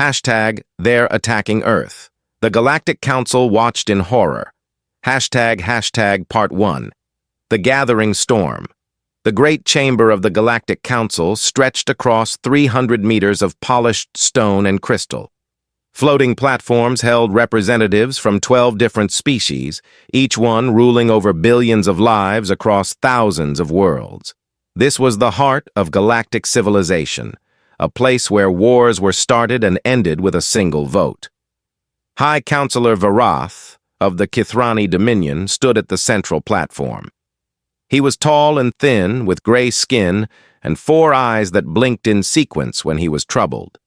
Hashtag they're attacking Earth. The Galactic Council watched in horror. Hashtag Part 1. The Gathering Storm. The great chamber of the Galactic Council stretched across 300 meters of polished stone and crystal. Floating platforms held representatives from 12 different species, each one ruling over billions of lives across thousands of worlds. This was the heart of galactic civilization, a place where wars were started and ended with a single vote. High Counselor Varath of the Kithrani Dominion stood at the central platform. He was tall and thin, with gray skin and 4 eyes that blinked in sequence when he was troubled.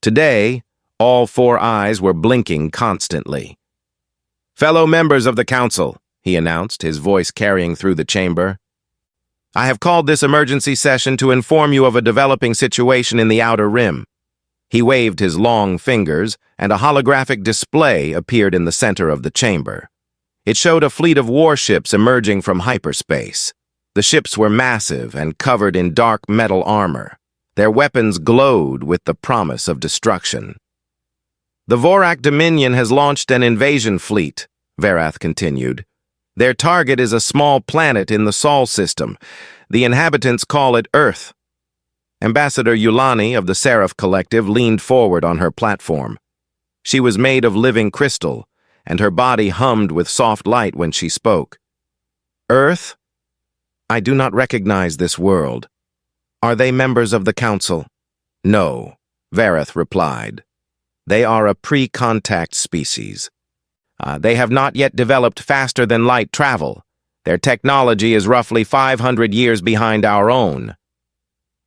Today, all 4 eyes were blinking constantly. "Fellow members of the Council," he announced, his voice carrying through the chamber, "I have called this emergency session to inform you of a developing situation in the Outer Rim." He waved his long fingers, and a holographic display appeared in the center of the chamber. It showed a fleet of warships emerging from hyperspace. The ships were massive and covered in dark metal armor. Their weapons glowed with the promise of destruction. "The Vorak Dominion has launched an invasion fleet," Varath continued. "Their target is a small planet in the Sol system. The inhabitants call it Earth." Ambassador Yulani of the Seraph Collective leaned forward on her platform. She was made of living crystal, and her body hummed with soft light when she spoke. "Earth? I do not recognize this world. Are they members of the Council?" "No," Varath replied. "They are a pre-contact species. They have not yet developed faster-than-light travel. Their technology is roughly 500 years behind our own."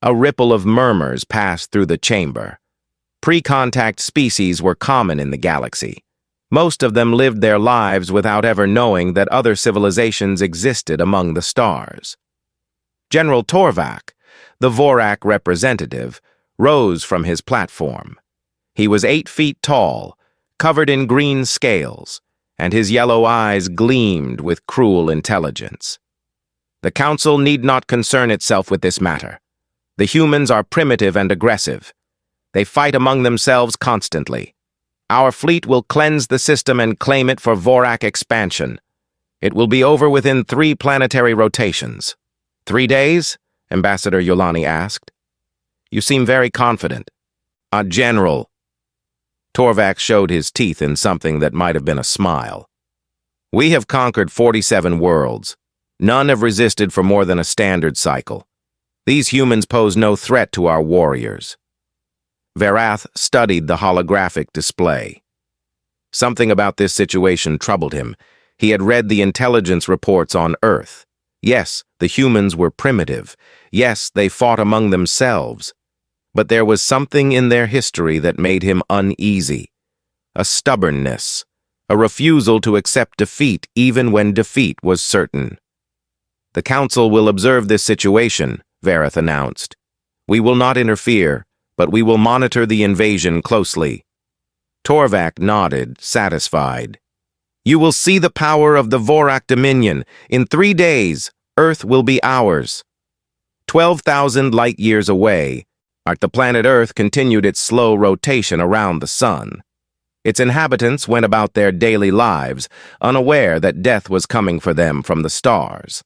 A ripple of murmurs passed through the chamber. Pre-contact species were common in the galaxy. Most of them lived their lives without ever knowing that other civilizations existed among the stars. General Torvak, the Vorak representative, rose from his platform. He was 8 feet tall, covered in green scales, and his yellow eyes gleamed with cruel intelligence. "The Council need not concern itself with this matter. The humans are primitive and aggressive. They fight among themselves constantly. Our fleet will cleanse the system and claim it for Vorak expansion. It will be over within 3 planetary rotations." "3 days?" Ambassador Yulani asked. "You seem very confident." "General." Torvak showed his teeth in something that might have been a smile. "We have conquered 47 worlds. None have resisted for more than a standard cycle. These humans pose no threat to our warriors." Varath studied the holographic display. Something about this situation troubled him. He had read the intelligence reports on Earth. Yes, the humans were primitive. Yes, they fought among themselves. But there was something in their history that made him uneasy. A stubbornness, a refusal to accept defeat even when defeat was certain. "The Council will observe this situation," Varath announced. "We will not interfere, but we will monitor the invasion closely." Torvak nodded, satisfied. "You will see the power of the Vorak Dominion. In 3 days, Earth will be ours." 12,000 light-years away, the planet Earth continued its slow rotation around the sun. Its inhabitants went about their daily lives, unaware that death was coming for them from the stars.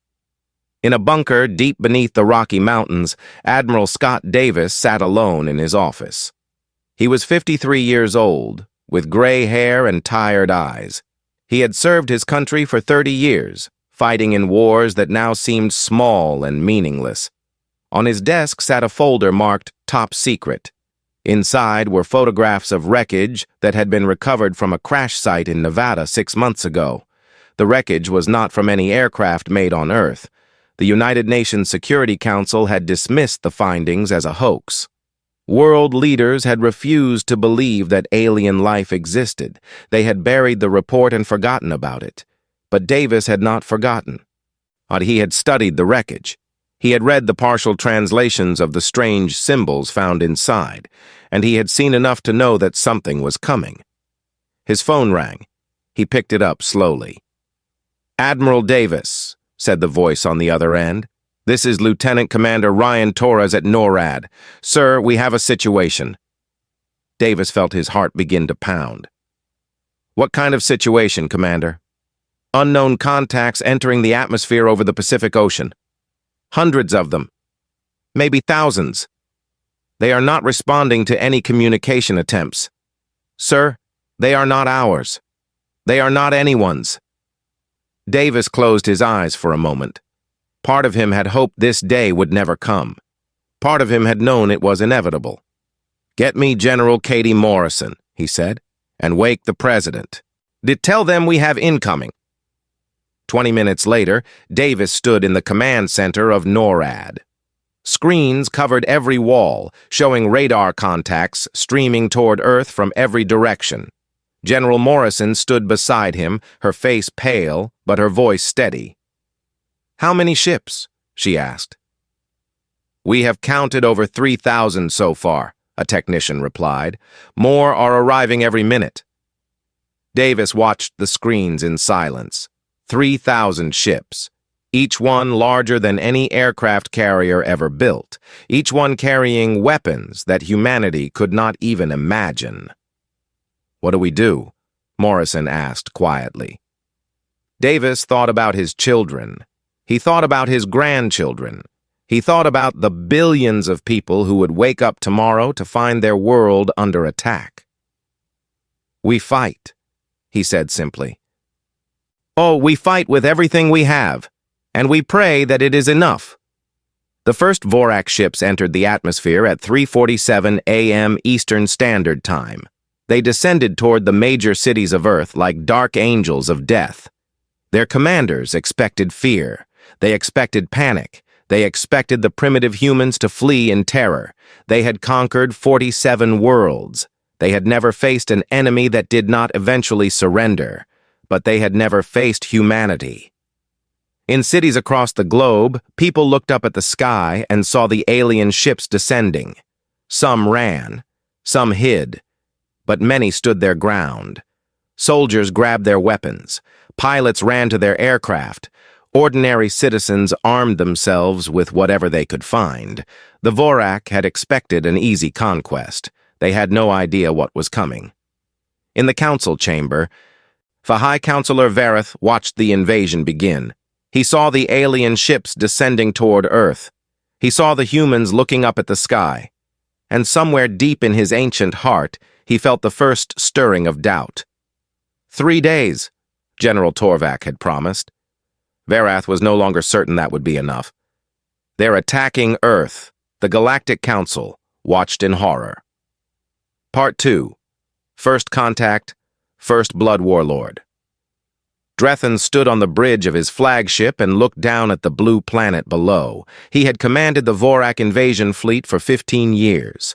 In a bunker deep beneath the Rocky Mountains, Admiral Scott Davis sat alone in his office. He was 53 years old, with gray hair and tired eyes. He had served his country for 30 years, fighting in wars that now seemed small and meaningless. On his desk sat a folder marked Top Secret. Inside were photographs of wreckage that had been recovered from a crash site in Nevada 6 months ago. The wreckage was not from any aircraft made on Earth. The United Nations Security Council had dismissed the findings as a hoax. World leaders had refused to believe that alien life existed. They had buried the report and forgotten about it. But Davis had not forgotten. He had studied the wreckage. He had read the partial translations of the strange symbols found inside, and he had seen enough to know that something was coming. His phone rang. He picked it up slowly. "Admiral Davis," said the voice on the other end. "This is Lieutenant Commander Ryan Torres at NORAD. Sir, we have a situation." Davis felt his heart begin to pound. What kind of situation, Commander? Unknown contacts entering the atmosphere over the Pacific Ocean. Hundreds of them. Maybe thousands. They are not responding to any communication attempts. Sir, they are not ours. They are not anyone's. Davis closed his eyes for a moment. Part of him had hoped this day would never come. Part of him had known it was inevitable. "Get me General Katie Morrison," he said, "and wake the president. Tell them we have incoming." 20 minutes later, Davis stood in the command center of NORAD. Screens covered every wall, showing radar contacts streaming toward Earth from every direction. General Morrison stood beside him, her face pale, but her voice steady. "How many ships?" she asked. "We have counted over 3,000 so far," a technician replied. "More are arriving every minute." Davis watched the screens in silence. 3,000 ships, each one larger than any aircraft carrier ever built, each one carrying weapons that humanity could not even imagine. "What do we do?" Morrison asked quietly. Davis thought about his children. He thought about his grandchildren. He thought about the billions of people who would wake up tomorrow to find their world under attack. "We fight," he said simply. "Oh, we fight with everything we have, and we pray that it is enough." The first Vorak ships entered the atmosphere at 3:47 a.m. Eastern Standard Time. They descended toward the major cities of Earth like dark angels of death. Their commanders expected fear. They expected panic. They expected the primitive humans to flee in terror. They had conquered 47 worlds. They had never faced an enemy that did not eventually surrender, but they had never faced humanity. In cities across the globe, people looked up at the sky and saw the alien ships descending. Some ran, some hid, but many stood their ground. Soldiers grabbed their weapons. Pilots ran to their aircraft. Ordinary citizens armed themselves with whatever they could find. The Vorak had expected an easy conquest. They had no idea what was coming. In the council chamber, High Counselor Vareth watched the invasion begin. He saw the alien ships descending toward Earth. He saw the humans looking up at the sky. And somewhere deep in his ancient heart, he felt the first stirring of doubt. 3 days, General Torvak had promised. Varath was no longer certain that would be enough. "They're attacking Earth," the Galactic Council watched in horror. Part 2. First Contact, First Blood Warlord. Drethan stood on the bridge of his flagship and looked down at the blue planet below. He had commanded the Vorak invasion fleet for 15 years.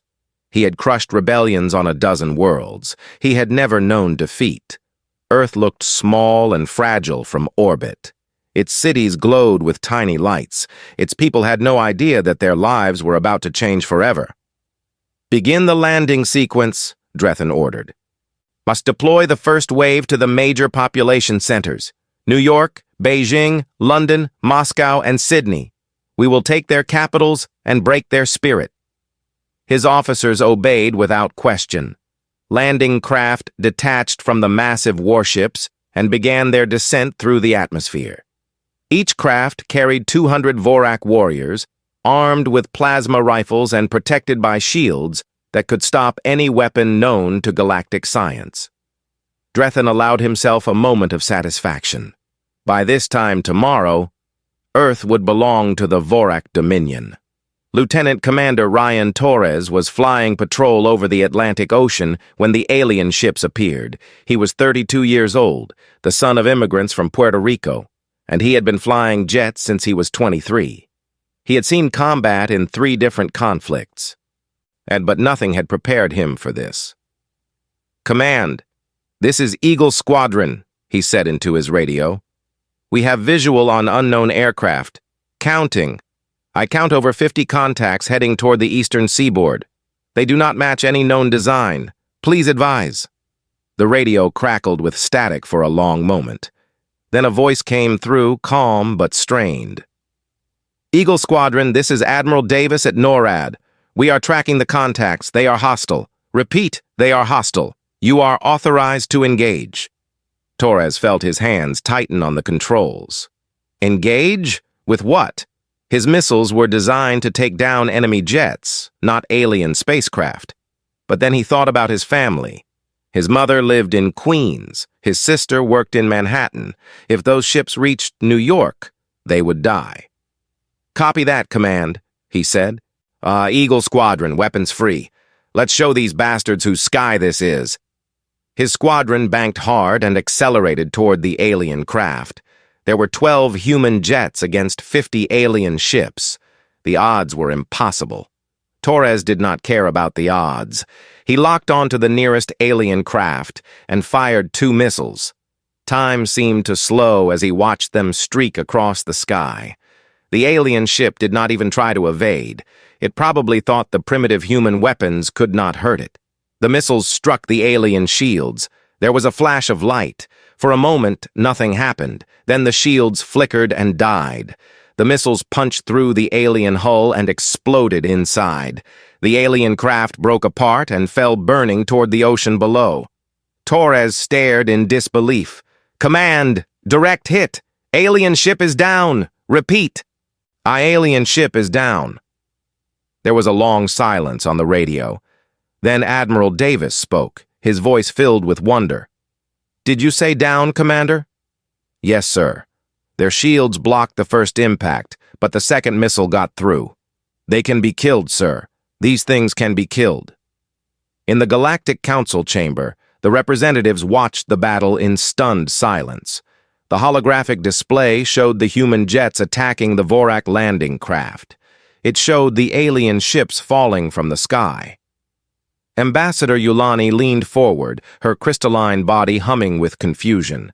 He had crushed rebellions on a dozen worlds. He had never known defeat. Earth looked small and fragile from orbit. Its cities glowed with tiny lights. Its people had no idea that their lives were about to change forever. "Begin the landing sequence," Drethan ordered. "Must deploy the first wave to the major population centers: New York, Beijing, London, Moscow, and Sydney. We will take their capitals and break their spirit." His officers obeyed without question. Landing craft detached from the massive warships and began their descent through the atmosphere. Each craft carried 200 Vorak warriors, armed with plasma rifles and protected by shields that could stop any weapon known to galactic science. Drethan allowed himself a moment of satisfaction. By this time tomorrow, Earth would belong to the Vorak Dominion. Lieutenant Commander Ryan Torres was flying patrol over the Atlantic Ocean when the alien ships appeared. He was 32 years old, the son of immigrants from Puerto Rico, and he had been flying jets since he was 23. He had seen combat in 3 different conflicts, but nothing had prepared him for this. "Command, this is Eagle Squadron," he said into his radio. "We have visual on unknown aircraft. Counting. I count over 50 contacts heading toward the eastern seaboard. They do not match any known design. Please advise." The radio crackled with static for a long moment. Then a voice came through, calm but strained. "Eagle Squadron, this is Admiral Davis at NORAD. We are tracking the contacts. They are hostile. Repeat, they are hostile. You are authorized to engage. Torres felt his hands tighten on the controls. Engage? With what? His missiles were designed to take down enemy jets, not alien spacecraft. But then he thought about his family. His mother lived in Queens. His sister worked in Manhattan. If those ships reached New York, they would die. Copy that, Command, he said. Eagle Squadron, weapons free. Let's show these bastards whose sky this is. His squadron banked hard and accelerated toward the alien craft. There were 12 human jets against 50 alien ships. The odds were impossible. Torres did not care about the odds. He locked onto the nearest alien craft and fired 2 missiles. Time seemed to slow as he watched them streak across the sky. The alien ship did not even try to evade. It probably thought the primitive human weapons could not hurt it. The missiles struck the alien shields. There was a flash of light. For a moment, nothing happened. Then the shields flickered and died. The missiles punched through the alien hull and exploded inside. The alien craft broke apart and fell burning toward the ocean below. Torres stared in disbelief. Command! Direct hit! Alien ship is down! Repeat! Alien ship is down. There was a long silence on the radio. Then Admiral Davis spoke, his voice filled with wonder. Did you say down, Commander? Yes, sir. Their shields blocked the first impact, but the second missile got through. They can be killed, sir. These things can be killed. In the Galactic Council chamber, the representatives watched the battle in stunned silence. The holographic display showed the human jets attacking the Vorak landing craft. It showed the alien ships falling from the sky. Ambassador Yulani leaned forward, her crystalline body humming with confusion.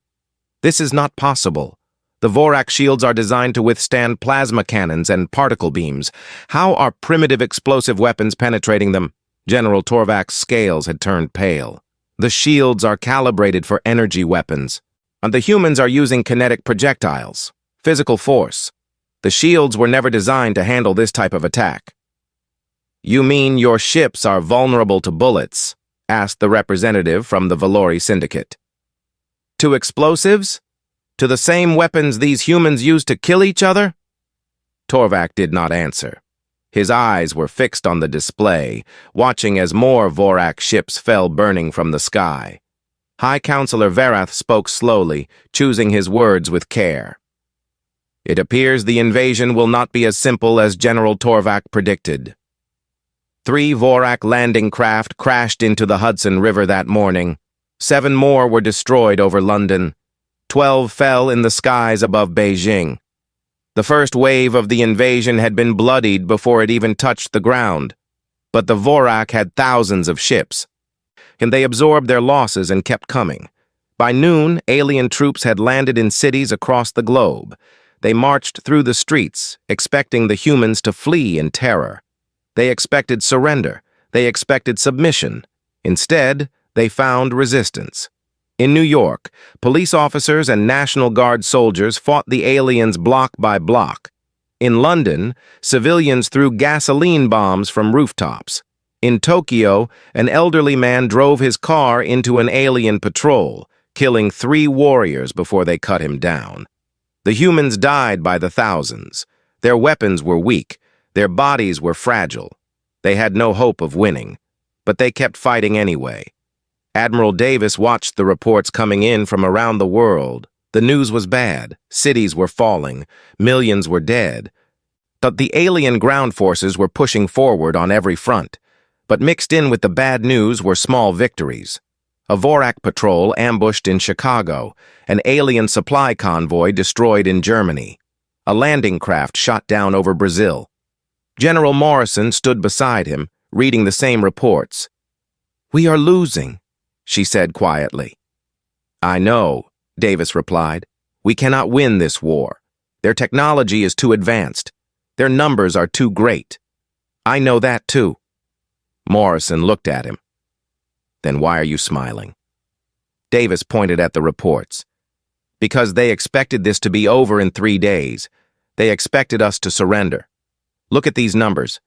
This is not possible. The Vorak shields are designed to withstand plasma cannons and particle beams. How are primitive explosive weapons penetrating them? General Torvak's scales had turned pale. The shields are calibrated for energy weapons, and the humans are using kinetic projectiles, physical force. The shields were never designed to handle this type of attack. You mean your ships are vulnerable to bullets? Asked the representative from the Valori Syndicate. To explosives? To the same weapons these humans use to kill each other? Torvak did not answer. His eyes were fixed on the display, watching as more Vorak ships fell burning from the sky. High Counselor Verath spoke slowly, choosing his words with care. It appears the invasion will not be as simple as General Torvak predicted. 3 Vorak landing craft crashed into the Hudson River that morning. 7 more were destroyed over London. 12 fell in the skies above Beijing. The first wave of the invasion had been bloodied before it even touched the ground. But the Vorak had thousands of ships, and they absorbed their losses and kept coming. By noon, alien troops had landed in cities across the globe. They marched through the streets, expecting the humans to flee in terror. They expected surrender. They expected submission. Instead, they found resistance. In New York, police officers and National Guard soldiers fought the aliens block by block. In London, civilians threw gasoline bombs from rooftops. In Tokyo, an elderly man drove his car into an alien patrol, killing 3 warriors before they cut him down. The humans died by the thousands. Their weapons were weak. Their bodies were fragile. They had no hope of winning, but they kept fighting anyway. Admiral Davis watched the reports coming in from around the world. The news was bad. Cities were falling. Millions were dead. But the alien ground forces were pushing forward on every front. But mixed in with the bad news were small victories. A Vorak patrol ambushed in Chicago. An alien supply convoy destroyed in Germany. A landing craft shot down over Brazil. General Morrison stood beside him, reading the same reports. "We are losing," she said quietly. "I know," Davis replied. "We cannot win this war. Their technology is too advanced. Their numbers are too great. I know that too." Morrison looked at him. "Then why are you smiling?" Davis pointed at the reports. "Because they expected this to be over in 3 days. They expected us to surrender. Look at these numbers.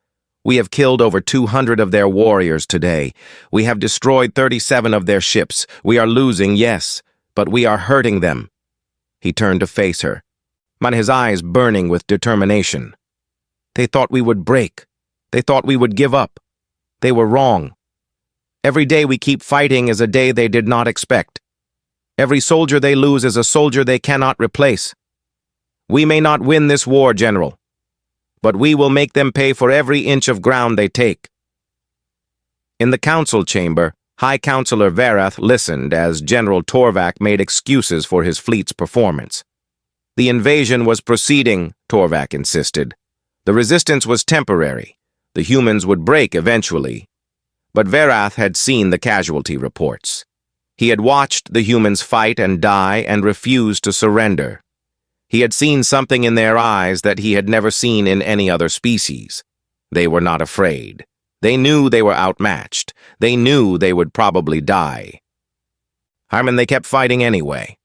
We have killed over 200 of their warriors today. We have destroyed 37 of their ships. We are losing, yes, but we are hurting them." He turned to face her, his eyes burning with determination. "They thought we would break. They thought we would give up. They were wrong. Every day we keep fighting is a day they did not expect. Every soldier they lose is a soldier they cannot replace. We may not win this war, General, but we will make them pay for every inch of ground they take." In the council chamber, High Counselor Varath listened as General Torvak made excuses for his fleet's performance. The invasion was proceeding, Torvak insisted. The resistance was temporary. The humans would break eventually. But Varath had seen the casualty reports. He had watched the humans fight and die and refused to surrender. He had seen something in their eyes that he had never seen in any other species. They were not afraid. They knew they were outmatched. They knew they would probably die. Harmon, they kept fighting anyway.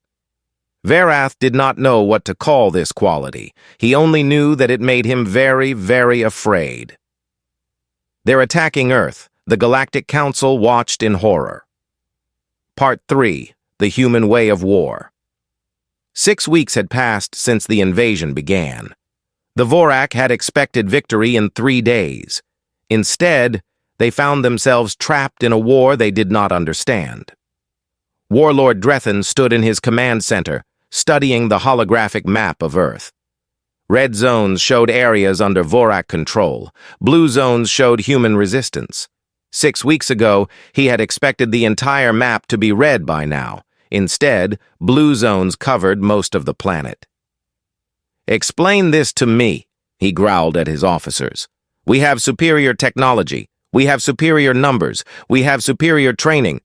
Varath did not know what to call this quality. He only knew that it made him very, very afraid. They're attacking Earth. The Galactic Council watched in horror. Part 3. The Human Way of War. 6 weeks had passed since the invasion began. The Vorak had expected victory in 3 days. Instead, they found themselves trapped in a war they did not understand. Warlord Drethan stood in his command center, studying the holographic map of Earth. Red zones showed areas under Vorak control. Blue zones showed human resistance. 6 weeks ago, he had expected the entire map to be red by now. Instead, blue zones covered most of the planet. "Explain this to me," he growled at his officers. "We have superior technology. We have superior numbers. We have superior training.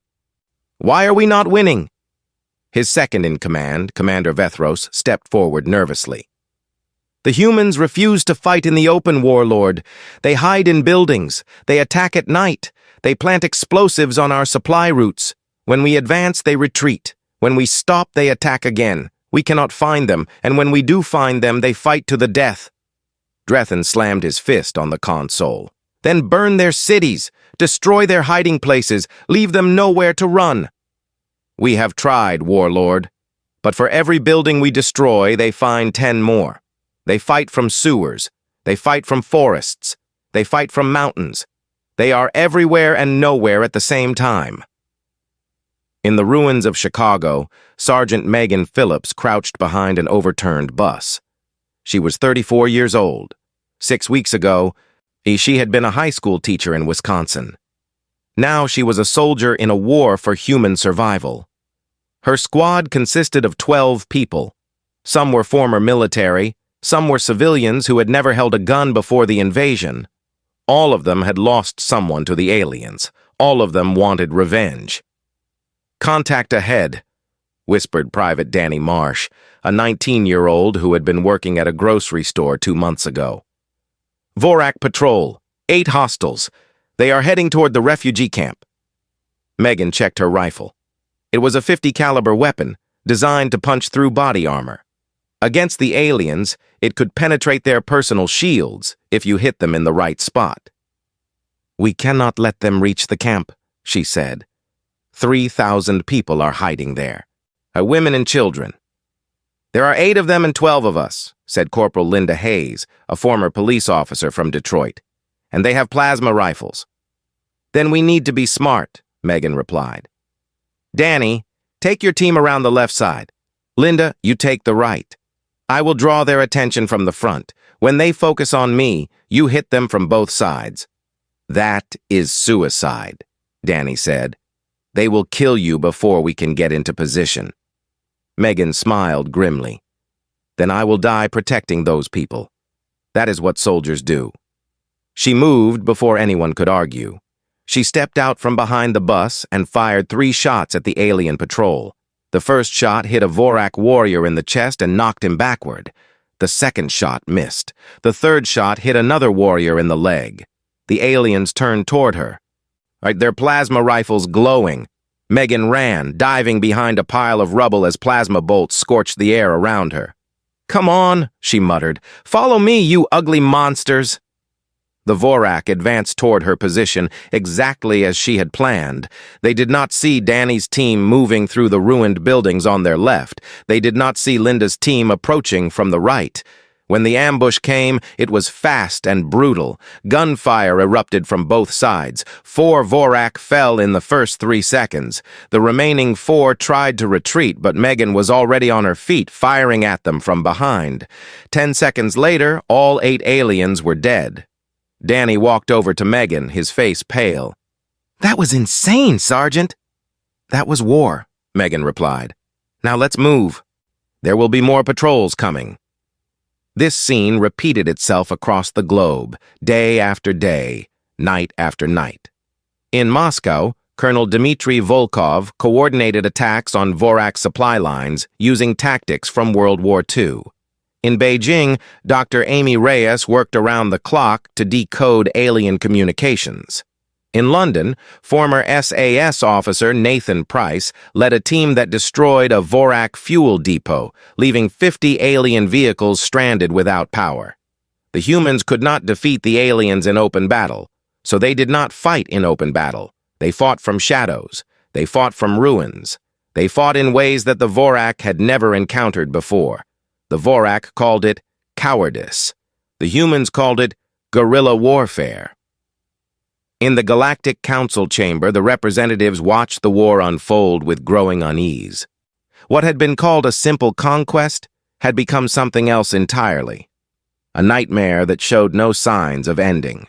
Why are we not winning?" His second-in-command, Commander Vethros, stepped forward nervously. "The humans refuse to fight in the open, Warlord. They hide in buildings. They attack at night. They plant explosives on our supply routes. When we advance, they retreat. When we stop, they attack again. We cannot find them, and when we do find them, they fight to the death." Drethan slammed his fist on the console. "Then burn their cities, destroy their hiding places, leave them nowhere to run." "We have tried, Warlord, but for every building we destroy, they find 10 more. They fight from sewers. They fight from forests. They fight from mountains. They are everywhere and nowhere at the same time." In the ruins of Chicago, Sergeant Megan Phillips crouched behind an overturned bus. She was 34 years old. 6 weeks ago, she had been a high school teacher in Wisconsin. Now she was a soldier in a war for human survival. Her squad consisted of 12 people. Some were former military, some were civilians who had never held a gun before the invasion. All of them had lost someone to the aliens. All of them wanted revenge. "Contact ahead," whispered Private Danny Marsh, a 19-year-old who had been working at a grocery store 2 months ago. "Vorak Patrol, 8 hostiles. They are heading toward the refugee camp." Megan checked her rifle. It was a .50 caliber weapon, designed to punch through body armor. Against the aliens, it could penetrate their personal shields if you hit them in the right spot. "We cannot let them reach the camp," she said. 3,000 people are hiding there. Women and children. "There are 8 of them and 12 of us," said Corporal Linda Hayes, a former police officer from Detroit. "And they have plasma rifles." "Then we need to be smart," Megan replied. "Danny, take your team around the left side. Linda, you take the right. I will draw their attention from the front. When they focus on me, you hit them from both sides." "That is suicide," Danny said. "They will kill you before we can get into position." Megan smiled grimly. "Then I will die protecting those people. That is what soldiers do." She moved before anyone could argue. She stepped out from behind the bus and fired 3 shots at the alien patrol. The first shot hit a Vorak warrior in the chest and knocked him backward. The second shot missed. The third shot hit another warrior in the leg. The aliens turned toward her. Their plasma rifles glowing. Megan ran, diving behind a pile of rubble as plasma bolts scorched the air around her. "Come on," she muttered. "Follow me, you ugly monsters." The Vorak advanced toward her position exactly as she had planned. They did not see Danny's team moving through the ruined buildings on their left. They did not see Linda's team approaching from the right. When the ambush came, it was fast and brutal. Gunfire erupted from both sides. 4 Vorak fell in the first 3 seconds. The remaining 4 tried to retreat, but Megan was already on her feet, firing at them from behind. 10 seconds later, all 8 aliens were dead. Danny walked over to Megan, his face pale. "That was insane, Sergeant." "That was war," Megan replied. "Now let's move. There will be more patrols coming." This scene repeated itself across the globe, day after day, night after night. In Moscow, Colonel Dmitry Volkov coordinated attacks on Vorak supply lines using tactics from World War II. In Beijing, Dr. Amy Reyes worked around the clock to decode alien communications. In London, former SAS officer Nathan Price led a team that destroyed a Vorak fuel depot, leaving 50 alien vehicles stranded without power. The humans could not defeat the aliens in open battle, so they did not fight in open battle. They fought from shadows. They fought from ruins. They fought in ways that the Vorak had never encountered before. The Vorak called it cowardice. The humans called it guerrilla warfare. In the Galactic Council chamber, the representatives watched the war unfold with growing unease. What had been called a simple conquest had become something else entirely, a nightmare that showed no signs of ending.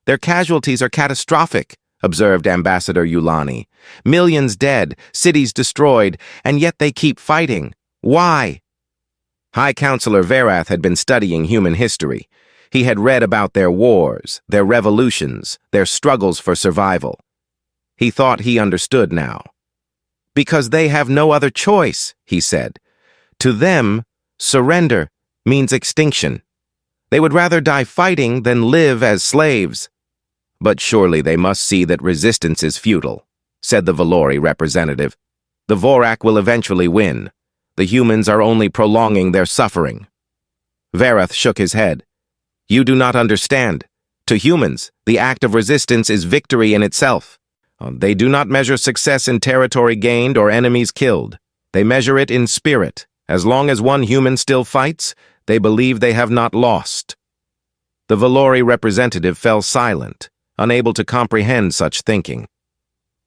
"Their casualties are catastrophic," observed Ambassador Yulani. "Millions dead, cities destroyed, and yet they keep fighting. Why?" High Counselor Verath had been studying human history. He had read about their wars, their revolutions, their struggles for survival. He thought he understood now. "Because they have no other choice," he said. "To them, surrender means extinction. They would rather die fighting than live as slaves." "But surely they must see that resistance is futile," said the Valori representative. "The Vorak will eventually win. The humans are only prolonging their suffering." Verath shook his head. "You do not understand. To humans, the act of resistance is victory in itself. They do not measure success in territory gained or enemies killed. They measure it in spirit. As long as one human still fights, they believe they have not lost." The Valori representative fell silent, unable to comprehend such thinking.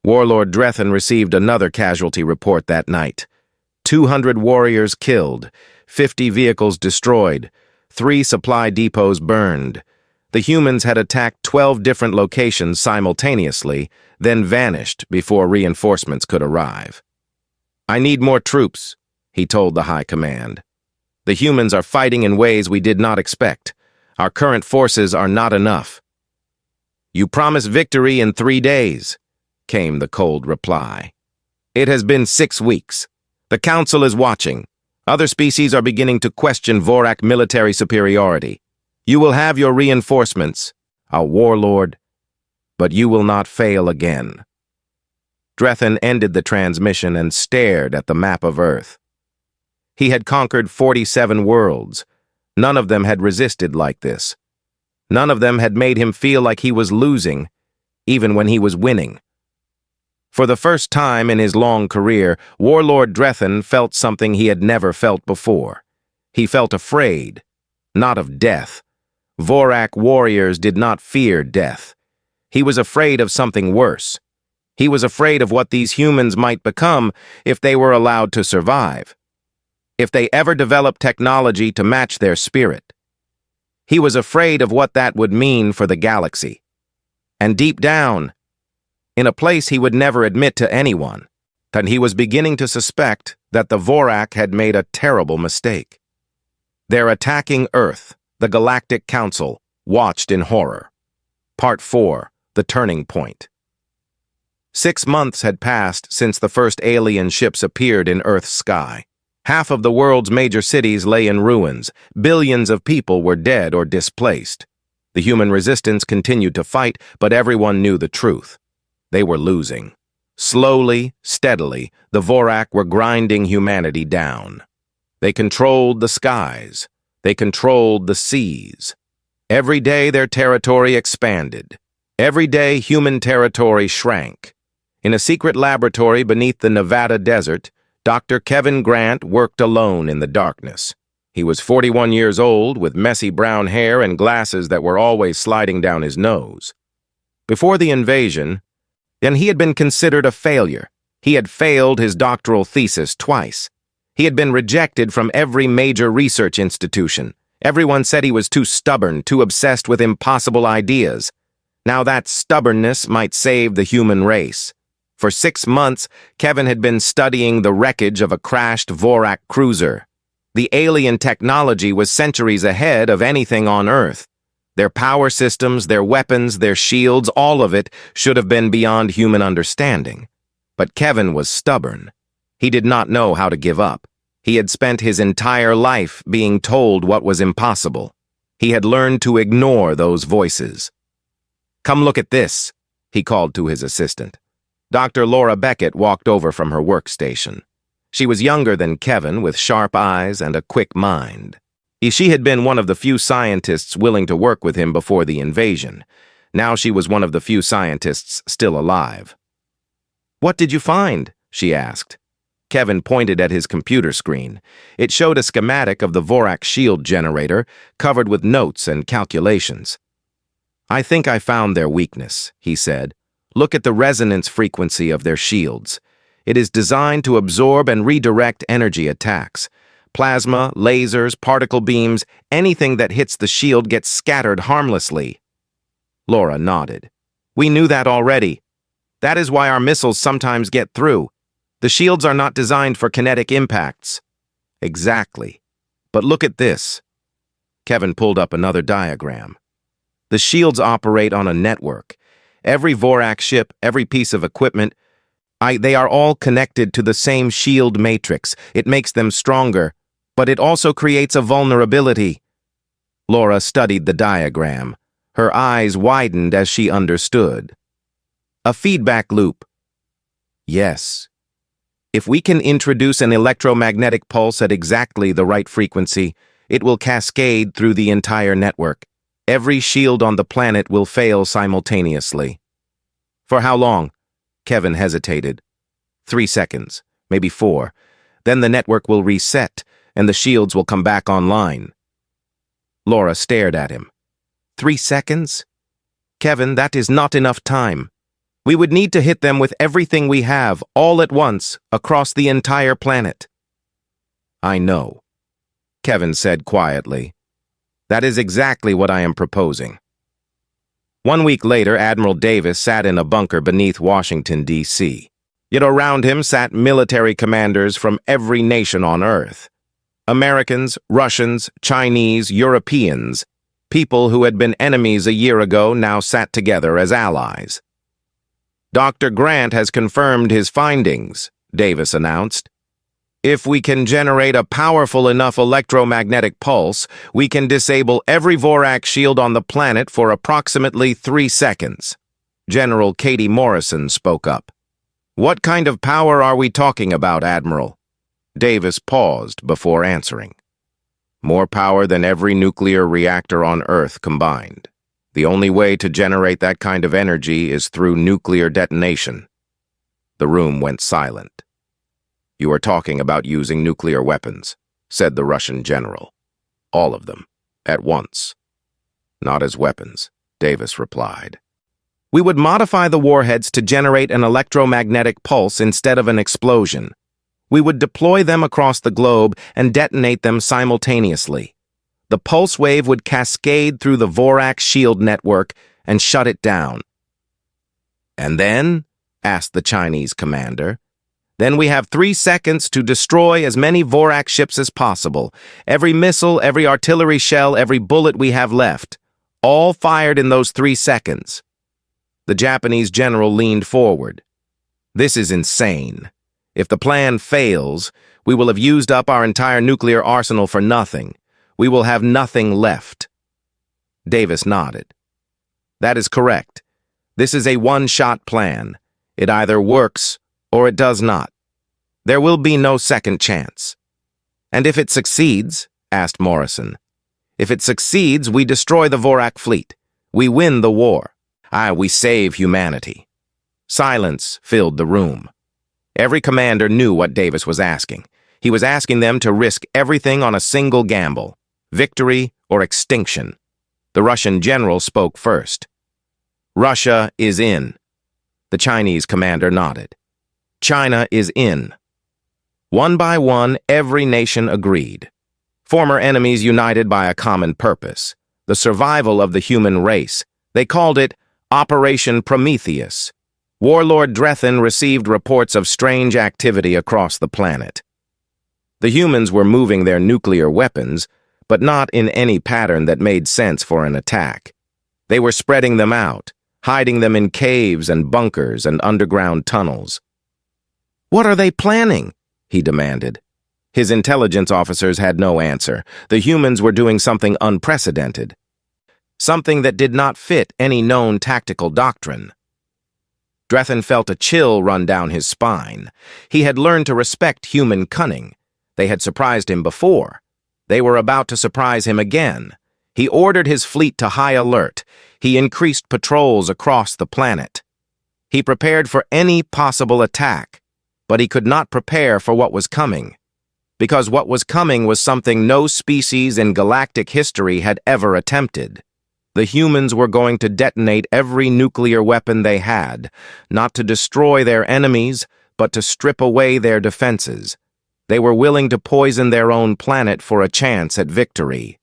Warlord Drethan received another casualty report that night. 200 warriors killed, 50 vehicles destroyed, 3 supply depots burned. The humans had attacked 12 different locations simultaneously, then vanished before reinforcements could arrive. "I need more troops," he told the High Command. "The humans are fighting in ways we did not expect. Our current forces are not enough." "You promised victory in 3 days," came the cold reply. "It has been 6 weeks. The Council is watching. Other species are beginning to question Vorak military superiority. You will have your reinforcements, our warlord, but you will not fail again." Drethan ended the transmission and stared at the map of Earth. He had conquered 47 worlds. None of them had resisted like this. None of them had made him feel like he was losing, even when he was winning. For the first time in his long career, Warlord Drethan felt something he had never felt before. He felt afraid, not of death. Vorak warriors did not fear death. He was afraid of something worse. He was afraid of what these humans might become if they were allowed to survive, if they ever developed technology to match their spirit. He was afraid of what that would mean for the galaxy. And deep down, in a place he would never admit to anyone, that he was beginning to suspect that the Vorak had made a terrible mistake. Their attacking Earth, the Galactic Council, watched in horror. Part 4, The Turning Point. 6 months had passed since the first alien ships appeared in Earth's sky. Half of the world's major cities lay in ruins. Billions of people were dead or displaced. The human resistance continued to fight, but everyone knew the truth. They were losing. Slowly, steadily, the Vorak were grinding humanity down. They controlled the skies. They controlled the seas. Every day their territory expanded. Every day human territory shrank. In a secret laboratory beneath the Nevada desert, Dr. Kevin Grant worked alone in the darkness. He was 41 years old, with messy brown hair and glasses that were always sliding down his nose. Before the invasion, then he had been considered a failure. He had failed his doctoral thesis twice. He had been rejected from every major research institution. Everyone said he was too stubborn, too obsessed with impossible ideas. Now that stubbornness might save the human race. For 6 months, Kevin had been studying the wreckage of a crashed Vorak cruiser. The alien technology was centuries ahead of anything on Earth. Their power systems, their weapons, their shields, all of it should have been beyond human understanding. But Kevin was stubborn. He did not know how to give up. He had spent his entire life being told what was impossible. He had learned to ignore those voices. "Come look at this," he called to his assistant. Dr. Laura Beckett walked over from her workstation. She was younger than Kevin, with sharp eyes and a quick mind. She had been one of the few scientists willing to work with him before the invasion. Now she was one of the few scientists still alive. "What did you find?" she asked. Kevin pointed at his computer screen. It showed a schematic of the Vorak shield generator, covered with notes and calculations. "I think I found their weakness," he said. "Look at the resonance frequency of their shields. It is designed to absorb and redirect energy attacks. Plasma, lasers, particle beams, anything that hits the shield gets scattered harmlessly." Laura nodded. "We knew that already. That is why our missiles sometimes get through. The shields are not designed for kinetic impacts." "Exactly. But look at this." Kevin pulled up another diagram. "The shields operate on a network. Every Vorak ship, every piece of equipment, they are all connected to the same shield matrix. It makes them stronger, but it also creates a vulnerability." Laura studied the diagram. Her eyes widened as she understood. "A feedback loop." "Yes. If we can introduce an electromagnetic pulse at exactly the right frequency, it will cascade through the entire network. Every shield on the planet will fail simultaneously." "For how long?" Kevin hesitated. 3 seconds, maybe 4. Then the network will reset, and the shields will come back online. Laura stared at him. 3 seconds? Kevin, that is not enough time. We would need to hit them with everything we have, all at once, across the entire planet. "I know," Kevin said quietly. "That is exactly what I am proposing." 1 week later, Admiral Davis sat in a bunker beneath Washington, D.C. Yet around him sat military commanders from every nation on Earth. Americans, Russians, Chinese, Europeans, people who had been enemies a year ago now sat together as allies. "Dr. Grant has confirmed his findings," Davis announced. "If we can generate a powerful enough electromagnetic pulse, we can disable every Vorak shield on the planet for approximately 3 seconds. General Katie Morrison spoke up. "What kind of power are we talking about, Admiral?" Davis paused before answering. "More power than every nuclear reactor on Earth combined. The only way to generate that kind of energy is through nuclear detonation." The room went silent. "You are talking about using nuclear weapons," said the Russian general. "All of them, at once." "Not as weapons," Davis replied. "We would modify the warheads to generate an electromagnetic pulse instead of an explosion. We would deploy them across the globe and detonate them simultaneously. The pulse wave would cascade through the Vorak shield network and shut it down." "And then?" asked the Chinese commander. "Then we have 3 seconds to destroy as many Vorak ships as possible. Every missile, every artillery shell, every bullet we have left. All fired in those 3 seconds. The Japanese general leaned forward. "This is insane. If the plan fails, we will have used up our entire nuclear arsenal for nothing. We will have nothing left." Davis nodded. "That is correct. This is a one-shot plan. It either works or it does not. There will be no second chance." "And if it succeeds?" asked Morrison. If it succeeds, we destroy the Vorak fleet. We win the war. We save humanity." Silence filled the room. Every commander knew what Davis was asking. He was asking them to risk everything on a single gamble: victory or extinction. The Russian general spoke first. "Russia is in." The Chinese commander nodded. "China is in." One by one, every nation agreed. Former enemies united by a common purpose: the survival of the human race. They called it Operation Prometheus. Warlord Drethin received reports of strange activity across the planet. The humans were moving their nuclear weapons, but not in any pattern that made sense for an attack. They were spreading them out, hiding them in caves and bunkers and underground tunnels. "What are they planning?" he demanded. His intelligence officers had no answer. The humans were doing something unprecedented, something that did not fit any known tactical doctrine. Drethin felt a chill run down his spine. He had learned to respect human cunning. They had surprised him before. They were about to surprise him again. He ordered his fleet to high alert. He increased patrols across the planet. He prepared for any possible attack, but he could not prepare for what was coming, because what was coming was something no species in galactic history had ever attempted. The humans were going to detonate every nuclear weapon they had, not to destroy their enemies, but to strip away their defenses. They were willing to poison their own planet for a chance at victory.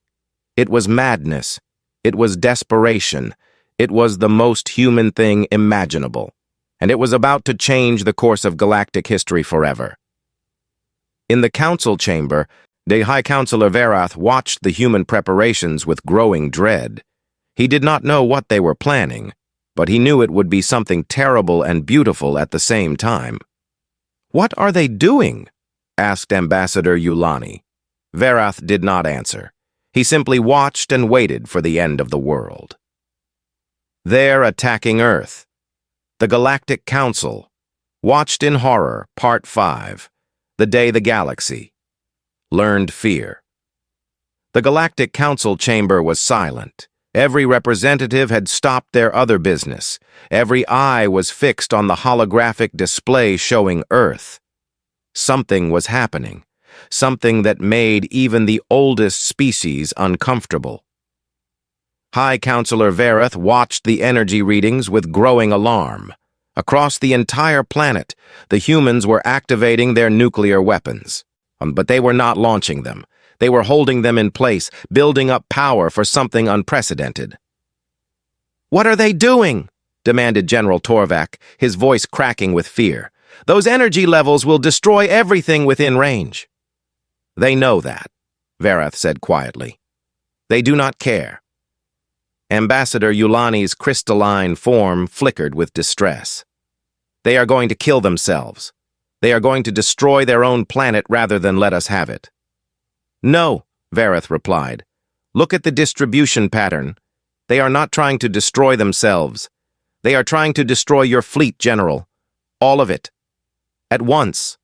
It was madness. It was desperation. It was the most human thing imaginable. And it was about to change the course of galactic history forever. In the council chamber, the High Counselor Verath watched the human preparations with growing dread. He did not know what they were planning, but he knew it would be something terrible and beautiful at the same time. "What are they doing?" asked Ambassador Yulani. Verath did not answer. He simply watched and waited for the end of the world. They're attacking Earth. The Galactic Council. Watched in Horror, Part 5. The Day the Galaxy Learned Fear. The Galactic Council chamber was silent. Every representative had stopped their other business. Every eye was fixed on the holographic display showing Earth. Something was happening, something that made even the oldest species uncomfortable. High Counselor Verath watched the energy readings with growing alarm. Across the entire planet, the humans were activating their nuclear weapons. But they were not launching them. They were holding them in place, building up power for something unprecedented. "What are they doing?" demanded General Torvak, his voice cracking with fear. "Those energy levels will destroy everything within range." "They know that," Verath said quietly. "They do not care." Ambassador Yulani's crystalline form flickered with distress. "They are going to kill themselves. They are going to destroy their own planet rather than let us have it." "No," Verath replied. "Look at the distribution pattern. They are not trying to destroy themselves. They are trying to destroy your fleet, General. All of it. At once."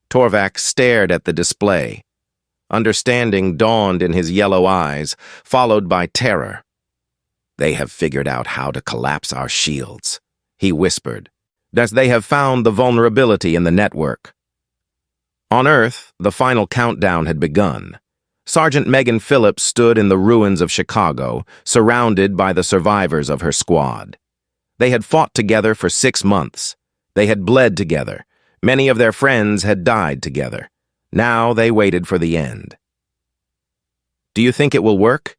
Torvak stared at the display. Understanding dawned in his yellow eyes, followed by terror. "They have figured out how to collapse our shields," he whispered, "as they have found the vulnerability in the network." On Earth, the final countdown had begun. Sergeant Megan Phillips stood in the ruins of Chicago, surrounded by the survivors of her squad. They had fought together for 6 months. They had bled together. Many of their friends had died together. Now they waited for the end. "Do you think it will work?"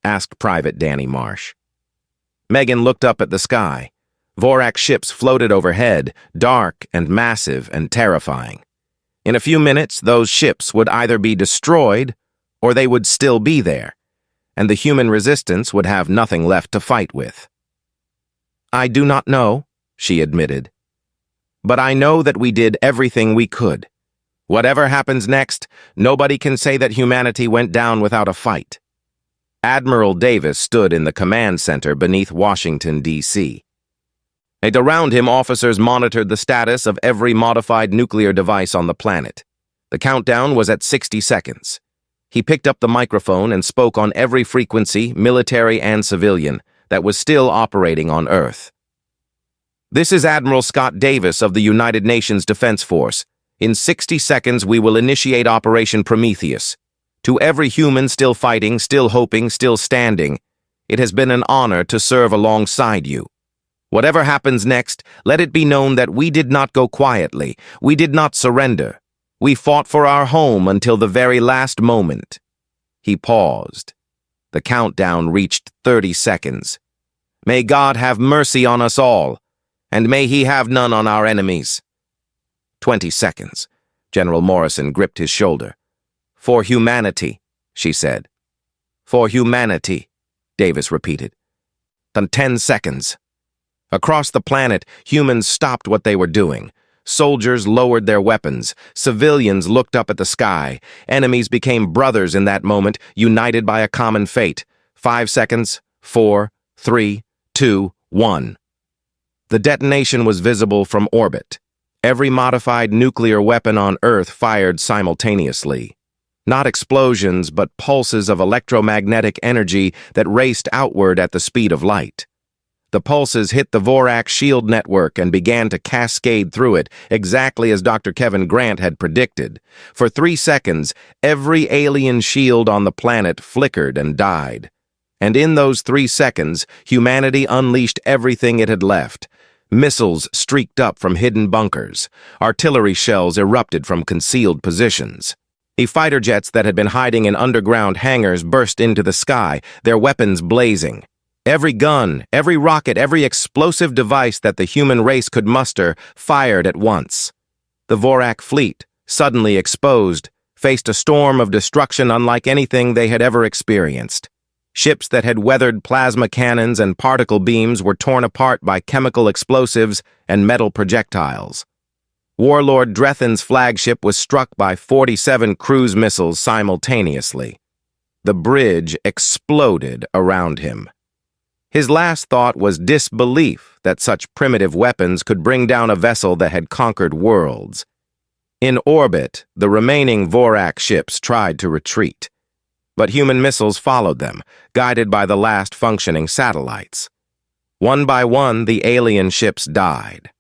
asked Private Danny Marsh. Megan looked up at the sky. Vorak ships floated overhead, dark and massive and terrifying. In a few minutes, those ships would either be destroyed or they would still be there, and the human resistance would have nothing left to fight with. "I do not know," she admitted. "But I know that we did everything we could. Whatever happens next, nobody can say that humanity went down without a fight." Admiral Davis stood in the command center beneath Washington, D.C. Around him, officers monitored the status of every modified nuclear device on the planet. The countdown was at 60 seconds. He picked up the microphone and spoke on every frequency, military and civilian, that was still operating on Earth. "This is Admiral Scott Davis of the United Nations Defense Force. In 60 seconds, we will initiate Operation Prometheus. To every human still fighting, still hoping, still standing, it has been an honor to serve alongside you. Whatever happens next, let it be known that we did not go quietly. We did not surrender. We fought for our home until the very last moment." He paused. The countdown reached 30 seconds. "May God have mercy on us all, and may he have none on our enemies." 20 seconds. General Morrison gripped his shoulder. "For humanity," she said. "For humanity," Davis repeated. Then 10 seconds. Across the planet, humans stopped what they were doing. Soldiers lowered their weapons. Civilians looked up at the sky. Enemies became brothers in that moment, united by a common fate. 5 seconds. 4, 3, 2, 1. The detonation was visible from orbit. Every modified nuclear weapon on Earth fired simultaneously. Not explosions, but pulses of electromagnetic energy that raced outward at the speed of light. The pulses hit the Vorak shield network and began to cascade through it, exactly as Dr. Kevin Grant had predicted. For 3 seconds, every alien shield on the planet flickered and died. And in those 3 seconds, humanity unleashed everything it had left. Missiles streaked up from hidden bunkers. Artillery shells erupted from concealed positions. Fighter jets that had been hiding in underground hangars burst into the sky, their weapons blazing. Every gun, every rocket, every explosive device that the human race could muster fired at once. The Vorak fleet, suddenly exposed, faced a storm of destruction unlike anything they had ever experienced. Ships that had weathered plasma cannons and particle beams were torn apart by chemical explosives and metal projectiles. Warlord Drethen's flagship was struck by 47 cruise missiles simultaneously. The bridge exploded around him. His last thought was disbelief that such primitive weapons could bring down a vessel that had conquered worlds. In orbit, the remaining Vorak ships tried to retreat, but human missiles followed them, guided by the last functioning satellites. One by one, the alien ships died.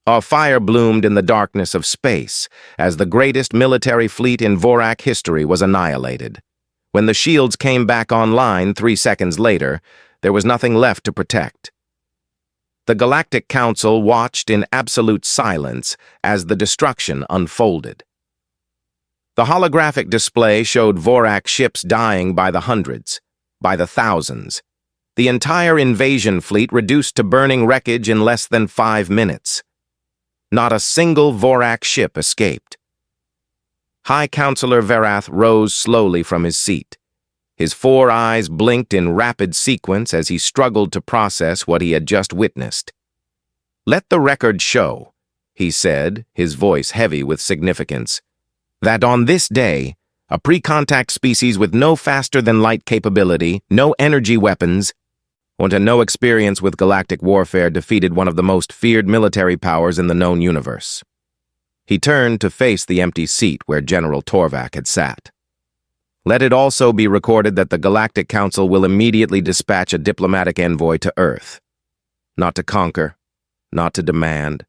A fire bloomed in the darkness of space as the greatest military fleet in Vorak history was annihilated. When the shields came back online 3 seconds later, there was nothing left to protect. The Galactic Council watched in absolute silence as the destruction unfolded. The holographic display showed Vorak ships dying by the hundreds, by the thousands. The entire invasion fleet reduced to burning wreckage in less than 5 minutes. Not a single Vorak ship escaped. High Counselor Verath rose slowly from his seat. His 4 eyes blinked in rapid sequence as he struggled to process what he had just witnessed. "Let the record show," he said, his voice heavy with significance, "that on this day, a pre-contact species with no faster-than-light capability, no energy weapons, and no experience with galactic warfare defeated one of the most feared military powers in the known universe." He turned to face the empty seat where General Torvak had sat. "Let it also be recorded that the Galactic Council will immediately dispatch a diplomatic envoy to Earth. Not to conquer, not to demand,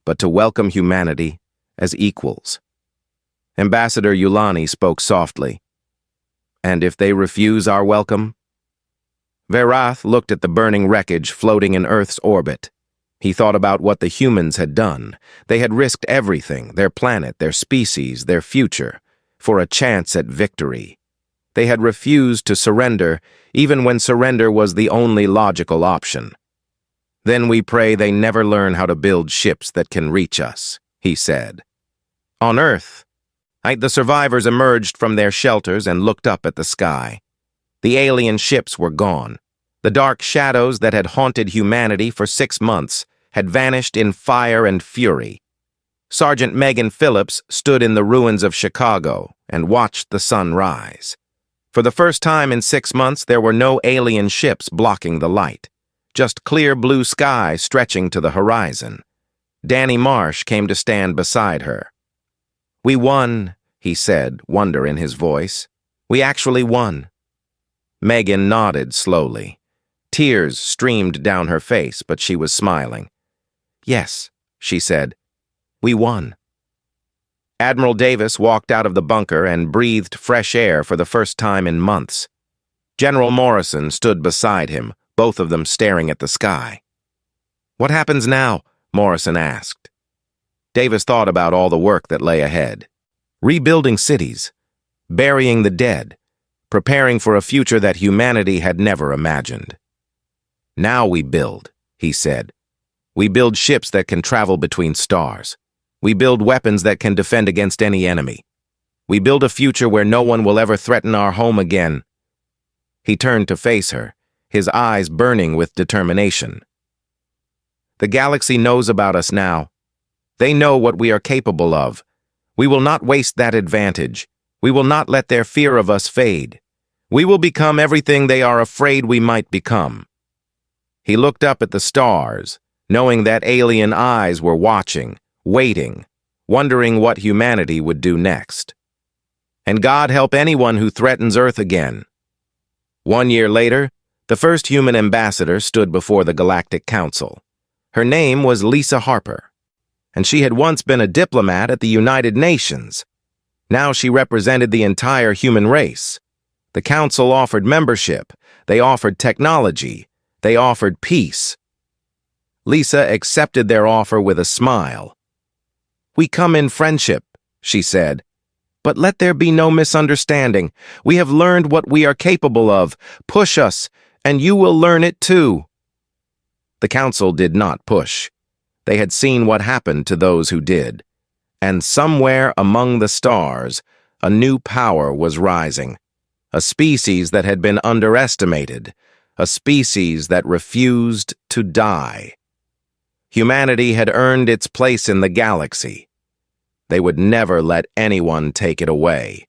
but to welcome humanity as equals." Ambassador Yulani spoke softly. "And if they refuse our welcome?" Verath looked at the burning wreckage floating in Earth's orbit. He thought about what the humans had done. They had risked everything, their planet, their species, their future, for a chance at victory. They had refused to surrender, even when surrender was the only logical option. "Then we pray they never learn how to build ships that can reach us," he said. On Earth, the survivors emerged from their shelters and looked up at the sky. The alien ships were gone. The dark shadows that had haunted humanity for 6 months had vanished in fire and fury. Sergeant Megan Phillips stood in the ruins of Chicago and watched the sun rise. For the first time in 6 months, there were no alien ships blocking the light, just clear blue sky stretching to the horizon. Danny Marsh came to stand beside her. "We won," he said, wonder in his voice. We actually won. Megan nodded slowly. Tears streamed down her face, but she was smiling. Yes, she said. We won. Admiral Davis walked out of the bunker and breathed fresh air for the first time in months. General Morrison stood beside him, both of them staring at the sky. What happens now? Morrison asked. Davis thought about all the work that lay ahead. Rebuilding cities, burying the dead, preparing for a future that humanity had never imagined. Now we build, he said. We build ships that can travel between stars. We build weapons that can defend against any enemy. We build a future where no one will ever threaten our home again. He turned to face her, his eyes burning with determination. The galaxy knows about us now. They know what we are capable of. We will not waste that advantage. We will not let their fear of us fade. We will become everything they are afraid we might become. He looked up at the stars, knowing that alien eyes were watching, waiting, wondering what humanity would do next. And God help anyone who threatens Earth again. 1 year later, the first human ambassador stood before the Galactic Council. Her name was Lisa Harper, and she had once been a diplomat at the United Nations. Now she represented the entire human race. The Council offered membership, they offered technology, they offered peace. Lisa accepted their offer with a smile. We come in friendship, she said. But let there be no misunderstanding. We have learned what we are capable of. Push us, and you will learn it too. The Council did not push. They had seen what happened to those who did. And somewhere among the stars, a new power was rising. A species that had been underestimated. A species that refused to die. Humanity had earned its place in the galaxy. They would never let anyone take it away.